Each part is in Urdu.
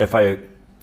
FI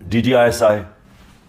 DGISI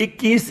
21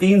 3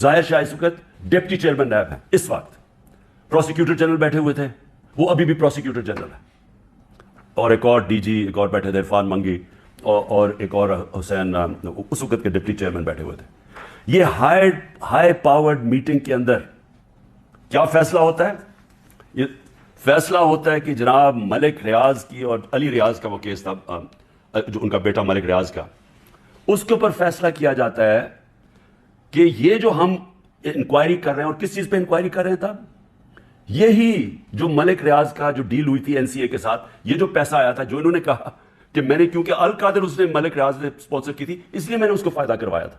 ظاہر شاہ اس وقت ڈپٹی چیئرمین نیب ہیں. اس وقت پروسیکیوٹر جنرل بیٹھے ہوئے تھے, وہ ابھی بھی پروسیکیوٹر جنرل ہے, اور ایک اور ڈی جی ایک اور بیٹھے تھے عرفان منگی, اور ایک اور حسین اس وقت کے ڈپٹی چیئرمین بیٹھے ہوئے تھے. یہ ہائی پاورڈ میٹنگ کے اندر کیا فیصلہ ہوتا ہے؟ یہ فیصلہ ہوتا ہے کہ جناب ملک ریاض کی اور علی ریاض کا وہ کیس تھا, جو ان کا بیٹا ملک ریاض کا, اس کے اوپر فیصلہ کیا جاتا ہے کہ یہ جو ہم انکوائری کر رہے ہیں, اور کس چیز پہ انکوائری کر رہے ہیں تھا, یہی جو ملک ریاض کا جو ڈیل ہوئی تھی این سی اے کے ساتھ, یہ جو پیسہ آیا تھا, جو انہوں نے کہا کہ میں نے, کیونکہ القادر اس نے ملک ریاض نے اسپانسر کی تھی, اس لیے میں نے اس کو فائدہ کروایا تھا.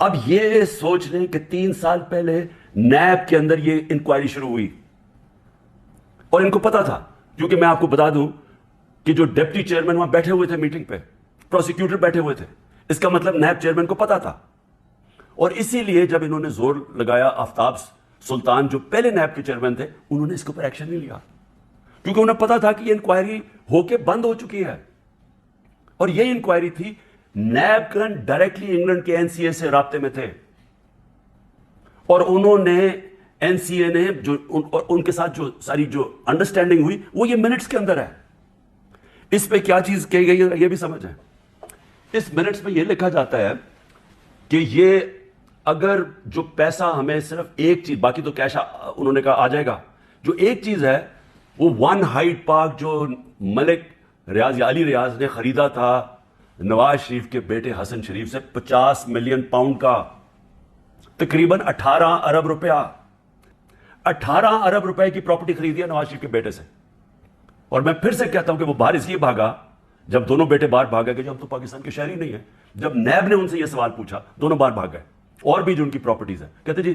اب یہ سوچ لیں کہ 3 سال پہلے نیب کے اندر یہ انکوائری شروع ہوئی, اور ان کو پتا تھا, کیونکہ میں آپ کو بتا دوں کہ جو ڈپٹی چیئرمین وہاں بیٹھے ہوئے تھے میٹنگ پہ, پروسیکیوٹر بیٹھے ہوئے تھے, اس کا مطلب نیب چیئرمین کو پتا تھا. اور اسی لیے جب انہوں نے زور لگایا, آفتاب سلطان جو پہلے نیب کے چیئرمین تھے, انہوں نے اس کے اوپر ایکشن نہیں لیا, کیونکہ انہیں پتا تھا کہ یہ انکوائری ہو کے بند ہو چکی ہے. اور یہ انکوائری تھی, نیب کرن ڈائریکٹلی انگلینڈ کے این سی اے سے رابطے میں تھے, اور انہوں نے این سی اے نے جو ان کے ساتھ جو ساری جو انڈرسٹینڈنگ ہوئی, وہ یہ منٹس کے اندر ہے. اس پہ کیا چیز کہی گئی ہے یہ بھی سمجھیں. اس منٹس میں یہ لکھا جاتا ہے کہ یہ اگر جو پیسہ ہمیں صرف ایک چیز, باقی تو کیش انہوں نے کہا آ جائے گا, جو ایک چیز ہے وہ 1 ہائیڈ پارک جو ملک ریاض یا علی ریاض نے خریدا تھا نواز شریف کے بیٹے حسن شریف سے 50 ملین پاؤنڈ کا, تقریباً 18 ارب روپیہ, 18 ارب روپے کی پراپرٹی خریدی ہے نواز شریف کے بیٹے سے. اور میں پھر سے کہتا ہوں کہ وہ باہر اس لیے بھاگا, جب دونوں بیٹے باہر بھاگے کہ جو ہم تو پاکستان کے شہری نہیں ہیں. جب نیب نے ان سے یہ سوال پوچھا, دونوں باہر بھاگ گئے, اور بھی جو ان کی پراپرٹیز ہیں, کہتے جی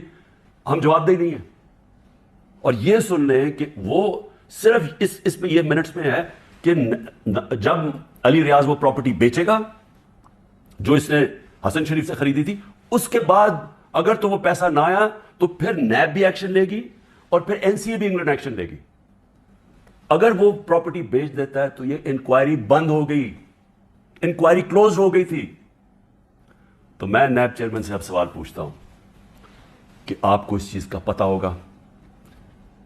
ہم جواب دہ نہیں ہیں. اور یہ سن لیں کہ وہ صرف اس میں یہ منٹس میں ہے کہ جب علی ریاض وہ پراپرٹی بیچے گا جو اس نے حسن شریف سے خریدی تھی, اس کے بعد اگر تو وہ پیسہ نہ آیا تو پھر نیب بھی ایکشن لے گی, اور پھر این سی اے بھی انگلینڈ ایکشن لے گی. اگر وہ پراپرٹی بیچ دیتا ہے تو یہ انکوائری بند ہو گئی, انکوائری کلوز ہو گئی تھی. تو میں نیب چیئرمین سے اب سوال پوچھتا ہوں کہ آپ کو اس چیز کا پتہ ہوگا,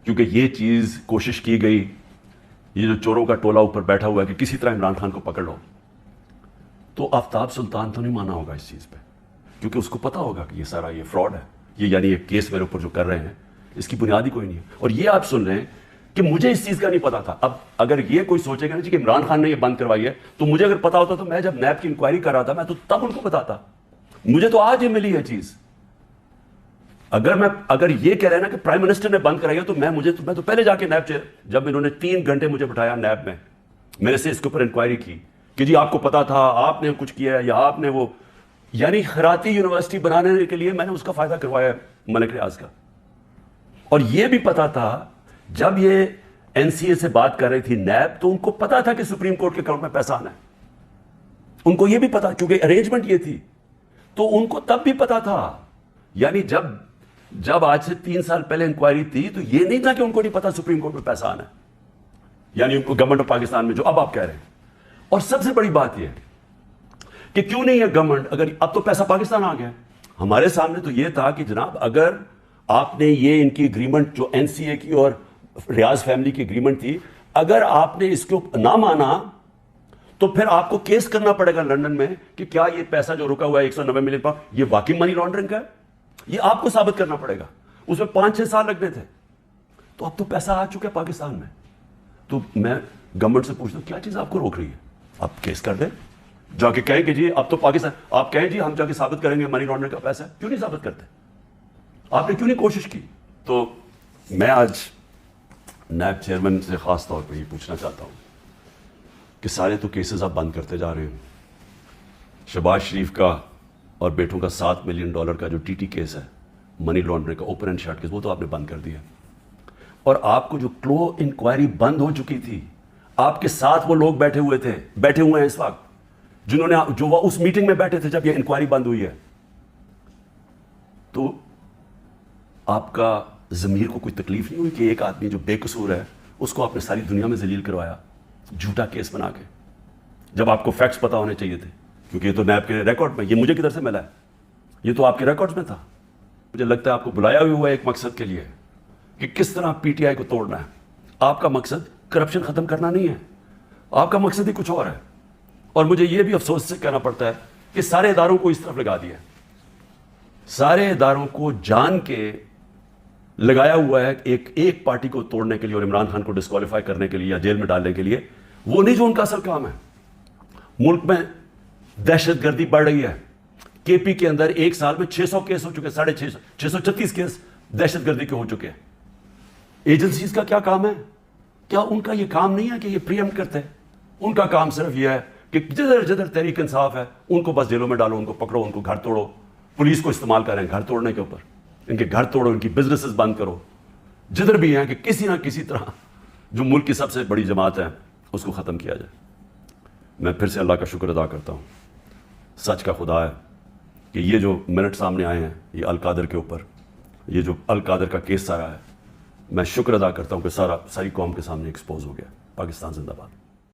کیونکہ یہ چیز کوشش کی گئی, یہ جو چوروں کا ٹولہ اوپر بیٹھا ہوا ہے کہ کسی طرح عمران خان کو پکڑ لو, تو آفتاب سلطان تو نہیں مانا ہوگا اس چیز پہ, کیونکہ اس کو پتا ہوگا کہ یہ سارا یہ فراڈ ہے, یہ یعنی یہ کیس میرے اوپر جو کر رہے ہیں اس کی بنیاد ہی کوئی نہیں ہے. اور یہ آپ سن رہے ہیں کہ مجھے اس چیز کا نہیں پتا تھا. اب اگر یہ کوئی سوچے گا نا جی کہ عمران خان نے یہ بند کروائی ہے, تو مجھے اگر پتا ہوتا تو میں جب نیب کی انکوائری کر رہا تھا میں تو تب ان کو بتاتا. مجھے تو آج ہی ملی ہے چیز. اگر یہ کہہ رہے ہیں نا کہ پرائم منسٹر نے بند کرائی ہے, تو میں تو پہلے جا کے نیب جب انہوں نے 3 گھنٹے مجھے بٹھایا نیب میں, میرے سے اس کے اوپر انکوائری کی کہ جی آپ کو پتا تھا, آپ نے کچھ کیا ہے, یا آپ نے وہ, یعنی خیراتی یونیورسٹی بنانے کے لیے میں نے اس کا فائدہ کروایا ملک ریاض کا. اور یہ بھی پتا تھا جب یہ این سی اے سے بات کر رہی تھی نیب, تو ان کو پتا تھا کہ سپریم کورٹ کے اکاؤنٹ میں پیسہ آنا ہے. ان کو یہ بھی پتا, کیونکہ ارینجمنٹ یہ تھی, تو ان کو تب بھی پتا تھا. یعنی جب آج سے 3 سال پہلے انکوائری تھی تو یہ نہیں تھا کہ ان کو نہیں پتا سپریم کورٹ میں پیسہ آنا ہے, یعنی گورنمنٹ آف پاکستان میں جو اب آپ کہہ رہے ہیں. اور سب سے بڑی بات یہ کہ کیوں نہیں ہے گورنمنٹ, اگر اب تو پیسہ پاکستان آ گیا. ہمارے سامنے تو یہ تھا کہ جناب اگر آپ نے یہ ان کی اگریمنٹ جو این سی اے کی اور ریاض فیملی کی اگریمنٹ تھی, اگر آپ نے اس کو نہ مانا تو پھر آپ کو کیس کرنا پڑے گا لندن میں کہ کیا یہ پیسہ جو رکا ہوا ہے 190 ملین پاؤنڈ, یہ واقعی منی لانڈرنگ کا ہے. یہ آپ کو ثابت کرنا پڑے گا. اس میں 5-6 سال لگنے تھے. تو اب تو پیسہ آ چکا ہے پاکستان میں. تو میں گورنمنٹ سے پوچھتا ہوں کیا چیز آپ کو روک رہی ہے؟ آپ کیس کر دیں, جا کے کہیں کہ جی اب تو پاکستان, آپ کہیں جی ہم جا کے ثابت کریں گے منی لانڈرنگ کا پیسہ ہے. کیوں نہیں ثابت کرتے؟ آپ نے کیوں نہیں کوشش کی؟ تو میں آج نیب چیئرمین سے خاص طور پہ یہ پوچھنا چاہتا ہوں کہ سارے تو کیسز آپ بند کرتے جا رہے ہیں. شہباز شریف کا اور بیٹوں کا $7 ملین کا جو ٹی ٹی کیس ہے, منی لانڈرنگ کا اوپن اینڈ شٹ کیس, وہ تو آپ نے بند کر دیا. اور آپ کو جو کلو انکوائری بند ہو چکی تھی, آپ کے ساتھ وہ لوگ بیٹھے ہوئے ہیں اس وقت, جنہوں نے جو وہ اس میٹنگ میں بیٹھے تھے جب یہ انکوائری بند ہوئی ہے. تو آپ کا ضمیر کو کوئی تکلیف نہیں ہوئی کہ ایک آدمی جو بے قصور ہے اس کو آپ نے ساری دنیا میں ذلیل کروایا جھوٹا کیس بنا کے, جب آپ کو فیکٹس پتہ ہونے چاہیے تھے؟ کیونکہ یہ تو نیب کے ریکارڈ میں, یہ مجھے کدھر سے ملا ہے, یہ تو آپ کے ریکارڈز میں تھا. مجھے لگتا ہے آپ کو بلایا بھی ہوا ہے ایک مقصد کے لیے کہ کس طرح پی ٹی آئی کو توڑنا ہے. آپ کا مقصد کرپشن ختم کرنا نہیں ہے, آپ کا مقصد ہی کچھ اور ہے. اور مجھے یہ بھی افسوس سے کہنا پڑتا ہے کہ سارے اداروں کو اس طرف لگا دیا, سارے اداروں کو جان کے لگایا ہوا ہے ایک پارٹی کو توڑنے کے لیے اور عمران خان کو ڈسکوالیفائی کرنے کے لیے یا جیل میں ڈالنے کے لیے. وہ نہیں جو ان کا اصل کام ہے. ملک میں دہشت گردی بڑھ رہی ہے. کے پی کے اندر ایک سال میں 600 کیس ہو چکے, 636 کیس دہشت گردی کے ہو چکے ہیں. ایجنسیز کا کیا کام ہے؟ کیا ان کا یہ کام نہیں ہے کہ یہ پریمپٹ کرتے ہیں؟ ان کا کام صرف یہ ہے کہ جدھر جدھر تحریک انصاف ہے ان کو بس جیلوں میں ڈالو, ان کو پکڑو, ان کو گھر توڑو. پولیس کو استعمال کریں گھر توڑنے کے اوپر, ان کے گھر توڑو, ان کی بزنسز بند کرو. جدھر بھی ہیں کہ کسی نہ کسی طرح جو ملک کی سب سے بڑی جماعت ہے اس کو ختم کیا جائے. میں پھر سے اللہ کا شکر ادا کرتا ہوں. سچ کا خدا ہے کہ یہ جو منٹ سامنے آئے ہیں یہ القادر کے اوپر, یہ جو القادر کا کیس آیا ہے, میں شکر ادا کرتا ہوں کہ ساری قوم کے سامنے ایکسپوز ہو گیا. پاکستان زندہ باد.